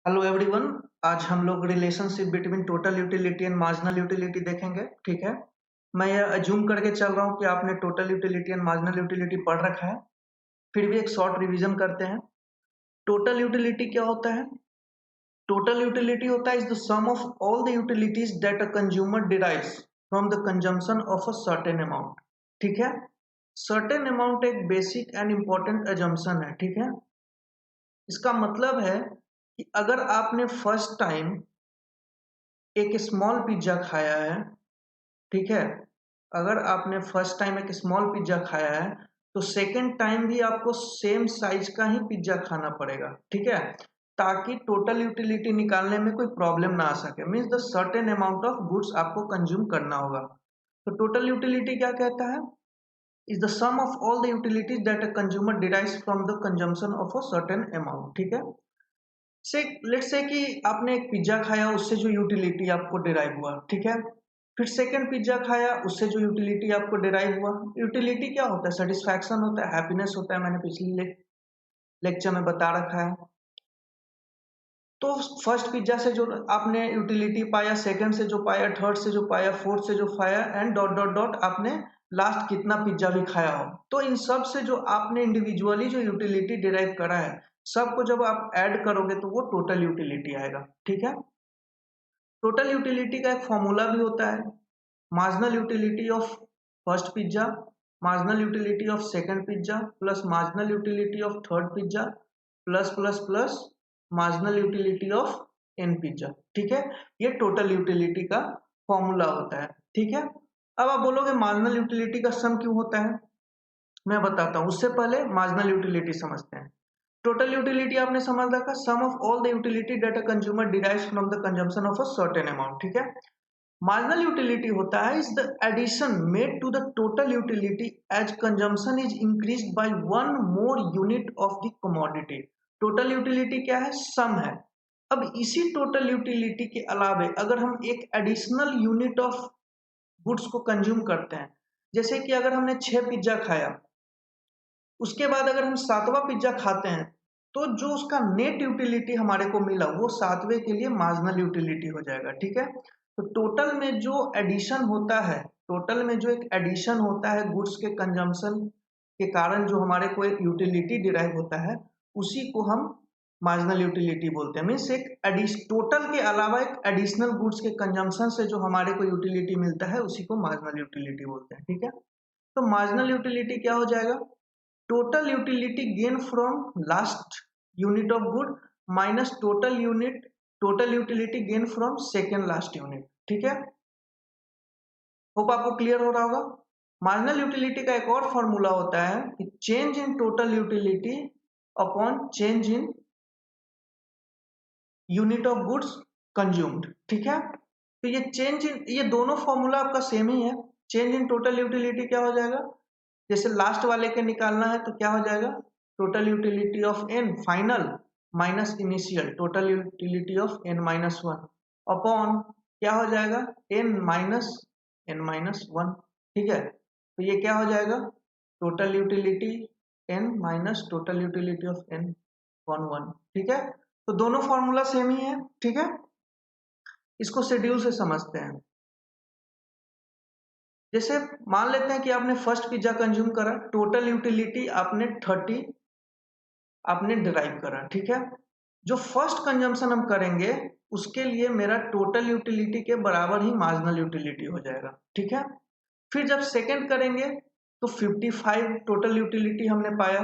Hello everyone. आज हम लोग relationship between total utility and marginal utility देखेंगे। ठीक है, मैं यह अज्यूम करके चल रहा हूँ कि आपने total utility and marginal utility पढ़ रखा है। फिर भी एक शॉर्ट रिवीजन करते हैं। टोटल यूटिलिटी क्या होता है? टोटल यूटिलिटी होता है is the sum of all the utilities that a consumer derives from the consumption of a certain amount. ठीक है, सर्टेन अमाउंट एक बेसिक एंड इंपॉर्टेंट अजम्पशन है। ठीक है, इसका मतलब है कि अगर आपने फर्स्ट टाइम एक स्मॉल पिज्जा खाया है, ठीक है, अगर आपने फर्स्ट टाइम एक स्मॉल पिज्जा खाया है तो सेकेंड टाइम भी आपको सेम साइज का ही पिज्जा खाना पड़ेगा। ठीक है, ताकि टोटल यूटिलिटी निकालने में कोई प्रॉब्लम ना आ सके। Means the certain amount of goods आपको कंज्यूम करना होगा। तो टोटल यूटिलिटी क्या कहता है? Is the sum of all the utilities that a consumer derives from the consumption of a certain amount. ठीक है, से लेट्स से कि आपने एक पिज्जा खाया, उससे जो यूटिलिटी आपको डिराइव हुआ। ठीक है, फिर सेकंड पिज्जा खाया, उससे जो यूटिलिटी आपको डिराइव हुआ। यूटिलिटी क्या होता है? सेटिस्फैक्शन होता है, हैप्पीनेस होता है। मैंने पिछले लेक्चर में बता रखा है। तो फर्स्ट पिज्जा से जो आपने यूटिलिटी पाया, सेकंड से जो पाया, थर्ड से जो पाया, फोर्थ से जो पाया, एंड डॉट डॉट डॉट आपने लास्ट कितना पिज्जा भी खाया हो, तो इन सब से जो आपने इंडिविजुअली जो यूटिलिटी डिराइव करा है, सबको जब आप ऐड करोगे तो वो टोटल यूटिलिटी आएगा। ठीक है, टोटल यूटिलिटी का एक फॉर्मूला भी होता है। Marginal utility of first pizza, marginal utility of second pizza plus marginal utility of third pizza plus plus plus marginal utility of n pizza. ठीक है, ये टोटल यूटिलिटी का फॉर्मूला होता है। ठीक है, अब आप बोलोगे मार्जिनल यूटिलिटी का सम क्यों होता है? मैं बताता हूँ, उससे पहले मार्जिनल यूटिलिटी समझते हैं। टोटल यूटिलिटी आपने समझ रखा, sum of all the utility that a consumer derives from the consumption of a certain amount. ठीक है, मार्जिनल यूटिलिटी होता है is the addition made to the total utility as consumption is increased by one more unit of the commodity. Total utility क्या है? सम है। अब इसी total utility के अलावे अगर हम एक एडिशनल यूनिट ऑफ गुड्स को कंज्यूम करते हैं, जैसे कि अगर हमने 6 पिज्जा खाया, उसके बाद अगर हम 7वां पिज्जा खाते हैं, तो जो उसका नेट यूटिलिटी हमारे को मिला वो 7वें के लिए मार्जिनल यूटिलिटी हो जाएगा। ठीक है, तो टोटल में जो एडिशन होता है, टोटल में जो एक एडिशन होता है गुड्स के कंजम्पशन के कारण जो हमारे को एक यूटिलिटी डिराइव होता है, उसी को हम मार्जिनल यूटिलिटी बोलते हैं। मीन्स एक टोटल के अलावा एक एडिशनल गुड्स के कंजम्पशन से जो हमारे को यूटिलिटी मिलता है, उसी को मार्जिनल यूटिलिटी बोलते हैं। ठीक है, तो मार्जिनल यूटिलिटी क्या हो जाएगा? Total utility gain from last unit of good minus total utility gain from second last unit. ठीक है, होप आपको क्लियर हो रहा होगा। मार्जिनल यूटिलिटी का एक और फॉर्मूला होता है कि change in total utility upon change in unit of goods consumed. ठीक है, तो ये दोनों फॉर्मूला आपका सेम ही है। चेंज इन टोटल यूटिलिटी क्या हो जाएगा? जैसे लास्ट वाले के निकालना है तो क्या हो जाएगा? Total utility of n final minus initial, total utility of n minus one upon क्या हो जाएगा? N minus one. ठीक है, तो ये क्या हो जाएगा? Total utility n minus total utility of n one one. ठीक है, तो दोनों फॉर्मूला सेम ही है। ठीक है, इसको शेड्यूल से समझते हैं। जैसे मान लेते हैं कि आपने फर्स्ट पिज्जा कंज्यूम करा, टोटल यूटिलिटी आपने 30 आपने डिराइव करा। ठीक है, जो फर्स्ट कंजम्पशन हम करेंगे उसके लिए मेरा टोटल यूटिलिटी के बराबर ही मार्जिनल यूटिलिटी हो जाएगा। ठीक है, फिर जब सेकंड करेंगे तो 55 टोटल यूटिलिटी हमने पाया,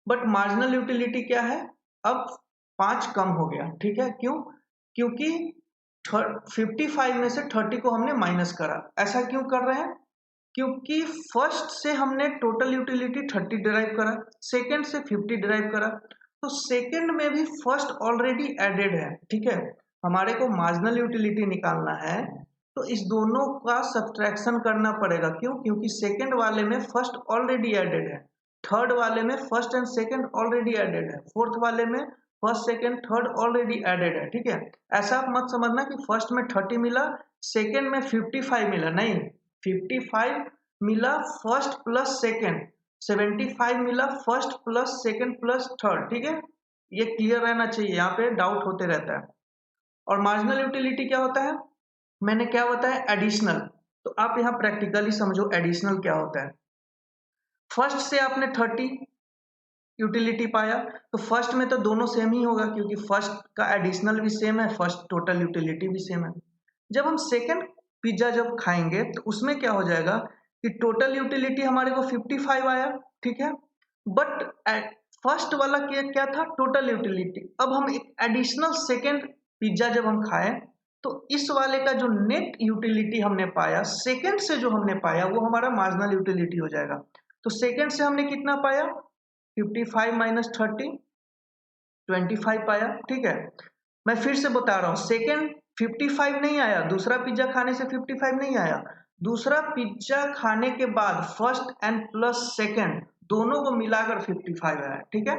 बट मार्जिनल यूटिलिटी क्या है? अब 5 कम हो गया। ठीक है, क्यों? क्योंकि 55 में से 30 को हमने माइनस करा। ऐसा क्यों कर रहे हैं? क्योंकि फर्स्ट से हमने टोटल यूटिलिटी 30 डिराइव करा, सेकंड से 50 डिराइव करा, तो सेकंड में भी फर्स्ट ऑलरेडी एडेड है। ठीक है, हमारे को मार्जिनल यूटिलिटी निकालना है तो इस दोनों का सब्ट्रैक्शन करना पड़ेगा। क्यों? क्योंकि सेकंड वाले में फर्स्ट ऑलरेडी एडेड है, थर्ड वाले में first and second already added है, फोर्थ वाले में first second third already added है। ठीक है, ऐसा आप मत समझना कि फर्स्ट में 30 मिला, सेकंड में 55 मिला, नहीं। 55 मिला फर्स्ट प्लस सेकंड, 75 मिला first plus second plus third. ठीक है, ये क्लियर रहना चाहिए, यहाँ पे डाउट होते रहता है। और मार्जिनल यूटिलिटी क्या होता है, मैंने क्या बताया, एडिशनल। तो आप यहाँ प्रैक्टिकली समझो एडिशनल क्या होता है। फर्स्ट से आपने 30 यूटिलिटी पाया, तो फर्स्ट में तो दोनों सेम ही होगा क्योंकि फर्स्ट का एडिशनल भी सेम है, फर्स्ट टोटल यूटिलिटी भी सेम है। जब हम सेकंड पिज्जा जब खाएंगे तो उसमें क्या हो जाएगा कि टोटल यूटिलिटी हमारे को 55 आया, ठीक है, बट फर्स्ट वाला क्या था, टोटल यूटिलिटी। अब हम एक एडिशनल सेकंड पिज्जा जब हम खाए तो इस वाले का जो नेट यूटिलिटी हमने पाया, सेकंड से जो हमने पाया, वो हमारा मार्जिनल यूटिलिटी हो जाएगा। तो सेकंड से हमने कितना पाया, 55 माइनस 30, 25 पाया, ठीक है। मैं फिर से बता रहा हूँ, सेकेंड 55 नहीं आया, दूसरा पिज्जा खाने से 55 नहीं आया, दूसरा पिज्जा खाने के बाद फर्स्ट एंड प्लस सेकेंड दोनों को मिलाकर 55 आया, ठीक है।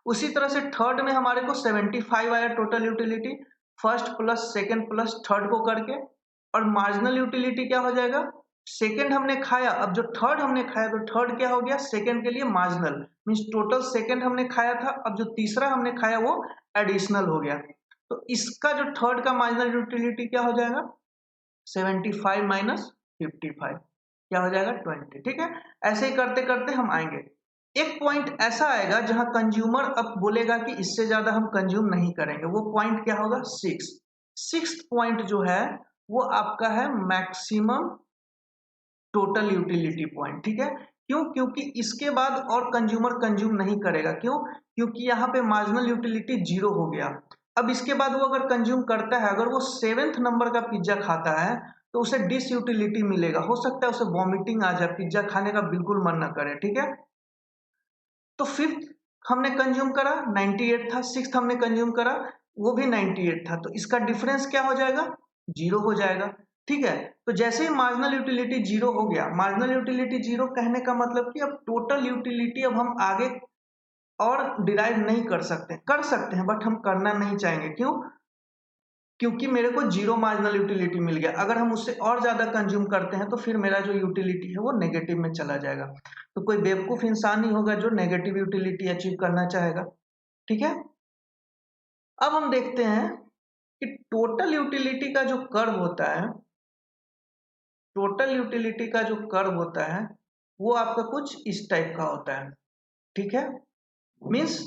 उसी तरह से थर्ड में हमारे को 75 आया total utility, first plus second plus third को करके। और मार्जिनल यूटिलिटी क्या हो जाएगा, सेकेंड हमने खाया, अब जो थर्ड हमने खाया तो थर्ड क्या हो गया, सेकेंड के लिए मार्जिनल, मीन्स टोटल सेकेंड हमने खाया था, अब जो तीसरा हमने खाया वो एडिशनल हो गया। तो इसका जो थर्ड का मार्जिनल यूटिलिटी क्या हो जाएगा, 75 माइनस 55 क्या हो जाएगा, 20, ठीक है। ऐसे ही करते करते हम आएंगे, एक पॉइंट ऐसा आएगा जहां कंज्यूमर अब बोलेगा कि इससे ज्यादा हम कंज्यूम नहीं करेंगे, वो पॉइंट क्या होगा, सिक्स पॉइंट जो है वो आपका है मैक्सिमम टोटल यूटिलिटी पॉइंट, ठीक है। क्यों, क्योंकि इसके बाद और कंज्यूमर कंज्यूम नहीं करेगा, क्यों, क्योंकि यहाँ पे मार्जिनल यूटिलिटी 0 हो गया। अब इसके बाद वो अगर कंज्यूम करता है, अगर वो 7th नंबर का पिज्जा खाता है तो उसे डिस यूटिलिटी मिलेगा, हो सकता है उसे वॉमिटिंग आ जाए, पिज्जा खाने का बिल्कुल मन ना करे, ठीक है। तो 5th हमने कंज्यूम करा 98 था, 6th हमने कंज्यूम करा वो भी 98 था, तो इसका डिफरेंस क्या हो जाएगा, 0 हो जाएगा, ठीक है। तो जैसे ही मार्जिनल यूटिलिटी 0 हो गया, मार्जिनल यूटिलिटी 0 कहने का मतलब कि अब टोटल यूटिलिटी अब हम आगे और डिराइव नहीं कर सकते, कर सकते हैं बट हम करना नहीं चाहेंगे, क्यों, क्योंकि मेरे को 0 मार्जिनल यूटिलिटी मिल गया, अगर हम उससे और ज्यादा कंज्यूम करते हैं तो फिर मेरा जो यूटिलिटी है वो नेगेटिव में चला जाएगा। तो कोई बेवकूफ इंसान ही होगा जो नेगेटिव यूटिलिटी अचीव करना चाहेगा, ठीक है। अब हम देखते हैं कि टोटल यूटिलिटी का जो कर्व होता है, टोटल यूटिलिटी का जो कर्व होता है वो आपका कुछ इस टाइप का होता है, ठीक है, means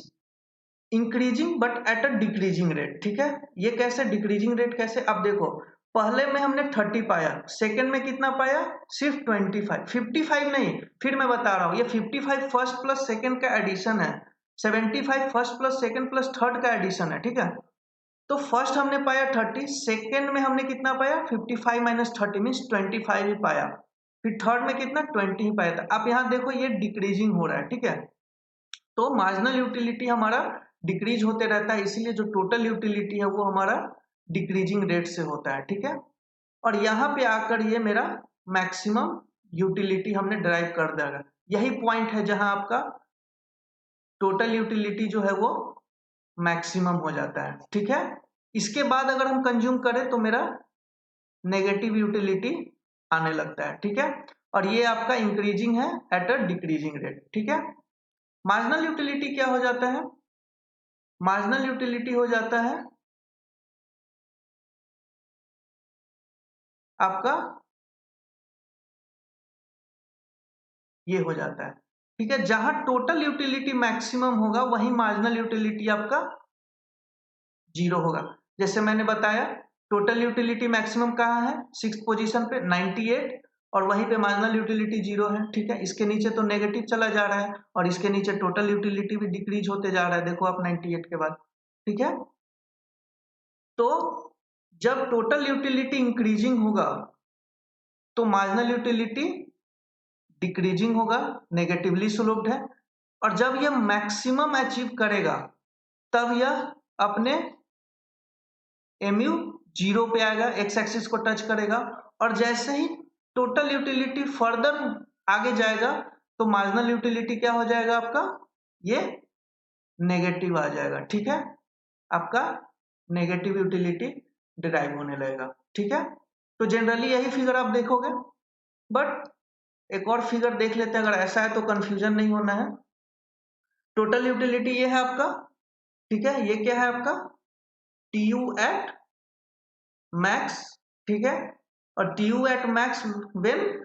increasing but at a decreasing rate, ठीक है। ये कैसे डिक्रीजिंग रेट, कैसे, अब देखो पहले में हमने 30 पाया, सेकंड में कितना पाया, सिर्फ 25, 55 नहीं, फिर मैं बता रहा हूं ये 55 फर्स्ट प्लस सेकंड का एडिशन है, 75 first plus second plus third का एडिशन है, ठीक है। तो फर्स्ट हमने पाया 30, सेकंड में हमने कितना पाया, 55 माइनस 30 मीन्स 25 ही पाया, फिर थर्ड में कितना 20 ही पाया था। आप यहाँ देखो ये डिक्रीजिंग हो रहा है, ठीक है। तो मार्जिनल यूटिलिटी हमारा डिक्रीज होते रहता है, इसीलिए जो टोटल यूटिलिटी है वो हमारा डिक्रीजिंग रेट से होता है, ठीक है। और यहाँ पे आकर ये मेरा मैक्सिमम यूटिलिटी हमने ड्राइव कर देगा, यही पॉइंट है जहां आपका टोटल यूटिलिटी जो है वो मैक्सिमम हो जाता है, ठीक है। इसके बाद अगर हम कंज्यूम करें तो मेरा नेगेटिव यूटिलिटी आने लगता है, ठीक है। और ये आपका इंक्रीजिंग है एट अ डिक्रीजिंग रेट, ठीक है। मार्जिनल यूटिलिटी क्या हो जाता है, मार्जिनल यूटिलिटी हो जाता है आपका, ये हो जाता है, ठीक है, जहां टोटल यूटिलिटी मैक्सिमम होगा वहीं मार्जिनल यूटिलिटी आपका 0 होगा। जैसे मैंने बताया टोटल यूटिलिटी मैक्सिमम कहाँ है, 6th पोजीशन पे 98, और वहीं पे मार्जिनल यूटिलिटी 0 है, ठीक है। इसके नीचे तो नेगेटिव चला जा रहा है और इसके नीचे टोटल यूटिलिटी भी डिक्रीज होते जा रहा है, देखो आप 98 के बाद, ठीक है। तो जब टोटल यूटिलिटी इंक्रीजिंग होगा तो मार्जिनल यूटिलिटी डिक्रीजिंग होगा, नेगेटिवली स्लोप्ड है। और जब यह मैक्सिमम अचीव करेगा तब यह अपने एमयू 0 पे आएगा, एक्स एक्सिस को टच करेगा, और जैसे ही टोटल यूटिलिटी फर्दर आगे जाएगा तो मार्जिनल यूटिलिटी क्या हो जाएगा आपका, ये नेगेटिव आ जाएगा, ठीक है। आपका नेगेटिव यूटिलिटी डिराइव होने लगेगा, ठीक है। तो जनरली यही फिगर आप देखोगे, बट एक और फिगर देख लेते हैं, अगर ऐसा है तो कंफ्यूजन नहीं होना है। टोटल यूटिलिटी ये है आपका, ठीक है, ये क्या है आपका TU एट मैक्स, ठीक है, और TU at max when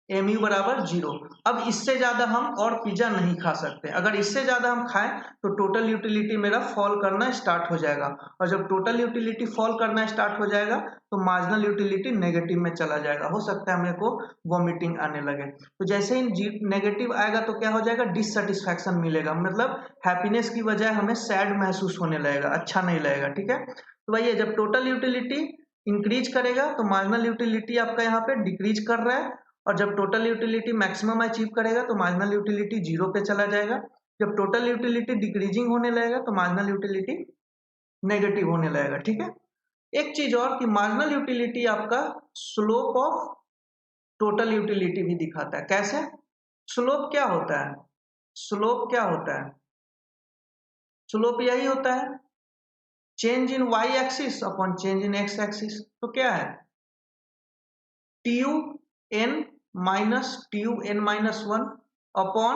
MU बराबर 0। अब इससे ज्यादा हम और पिज्जा नहीं खा सकते। अगर इससे ज्यादा हम खाएं तो टोटल यूटिलिटी मेरा फॉल करना स्टार्ट हो जाएगा, और जब टोटल यूटिलिटी फॉल करना स्टार्ट हो जाएगा तो मार्जिनल यूटिलिटी नेगेटिव में चला जाएगा। हो सकता है मेरे को वॉमिटिंग आने लगे। तो जैसे ही नेगेटिव आएगा तो क्या हो जाएगा, डिससेटिस्फैक्शन मिलेगा, मतलब हैप्पीनेस की बजाय हमें सैड महसूस होने लगेगा, अच्छा नहीं लगेगा। ठीक है, तो भैया जब टोटल यूटिलिटी इंक्रीज करेगा तो मार्जिनल यूटिलिटी आपका यहाँ पे डिक्रीज कर रहा है, और जब टोटल यूटिलिटी मैक्सिमम अचीव करेगा तो मार्जिनल यूटिलिटी 0 पे चला जाएगा। जब टोटल यूटिलिटी डिक्रीजिंग होने लगेगा तो मार्जिनल यूटिलिटी नेगेटिव होने लगेगा। ठीक है, एक चीज और कि मार्जिनल यूटिलिटी आपका स्लोप ऑफ टोटल यूटिलिटी भी दिखाता है। कैसे? स्लोप क्या होता है? स्लोप क्या होता है? स्लोप यही होता है change in y axis upon change in x axis. तो क्या है, TU n minus TU n-1 upon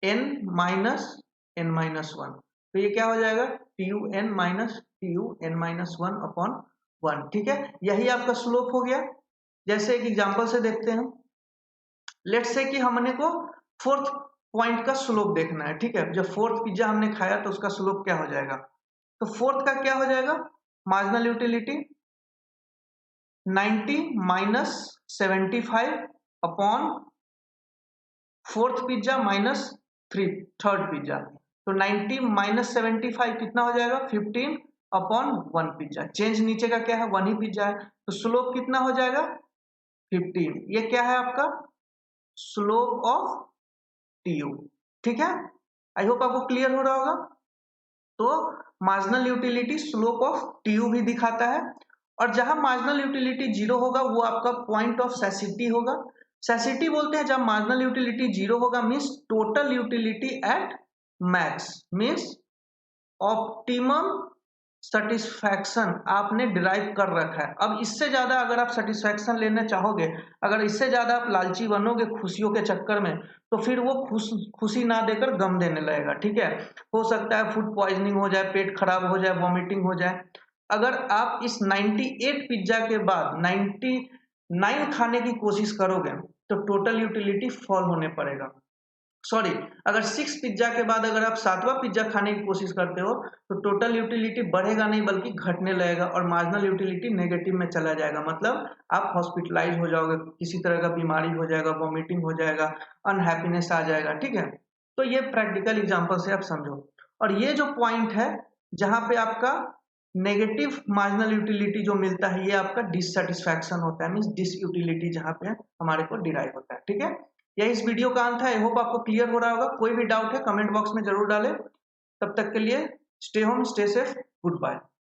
n-1। तो ये क्या हो जाएगा, TU n minus TU n-1 upon 1। ठीक है, यही आपका स्लोप हो गया। जैसे एक एग्जांपल से देखते हैं, लेट्स से कि हमने को फोर्थ पॉइंट का स्लोप देखना है। ठीक है, जब फोर्थ पिज्जा हमने खाया तो उसका स्लोप क्या हो जाएगा, तो फोर्थ का क्या हो जाएगा, marginal utility 90 minus 75 upon fourth pizza minus third pizza. तो 90 माइनस 75 कितना हो जाएगा, 15 अपॉन 1 पिज्जा। चेंज नीचे का क्या है, 1 ही पिज्जा है, तो स्लोप कितना हो जाएगा 15। ये क्या है आपका स्लोप ऑफ TU। ठीक है, आई होप आपको क्लियर हो रहा होगा। तो marginal utility slope of TU भी दिखाता है, और जहां मार्जिनल यूटिलिटी 0 होगा वो आपका पॉइंट ऑफ सैसिटी होगा। सैसिटी बोलते हैं जब मार्जिनल यूटिलिटी 0 होगा, means total utility at max, means optimum satisfaction आपने डिराइव कर रखा है। अब इससे ज्यादा अगर आप सेटिस्फैक्शन लेना चाहोगे, अगर इससे ज्यादा आप लालची बनोगे खुशियों के चक्कर में, तो फिर वो खुशी ना देकर गम देने लगेगा। ठीक है, हो सकता है फूड पॉइजनिंग हो जाए, पेट खराब हो जाए, वॉमिटिंग हो जाए। अगर आप इस 98 पिज्जा के बाद 99 खाने की कोशिश करोगे तो टोटल यूटिलिटी फॉल होने पड़ेगा। सॉरी, अगर 6 पिज्जा के बाद अगर आप 7वां पिज्जा खाने की कोशिश करते हो तो टोटल यूटिलिटी बढ़ेगा नहीं बल्कि घटने लगेगा, और मार्जिनल यूटिलिटी नेगेटिव में चला जाएगा। मतलब आप हॉस्पिटलाइज हो जाओगे, किसी तरह का बीमारी हो जाएगा, वॉमिटिंग हो जाएगा, अनहैप्पीनेस आ जाएगा। ठीक है, तो ये प्रैक्टिकल एग्जांपल से आप समझो। और ये जो पॉइंट है जहां पे आपका नेगेटिव मार्जिनल यूटिलिटी जो मिलता है, ये आपका डिससेटिस्फैक्शन होता है, मींस डिसयूटिलिटी जहां पे हमारे को डिराइव होता है। ठीक है, यह इस वीडियो का अंत है। आई होप आपको क्लियर हो रहा होगा। कोई भी डाउट है कमेंट बॉक्स में जरूर डालें। तब तक के लिए stay home, stay safe, good bye.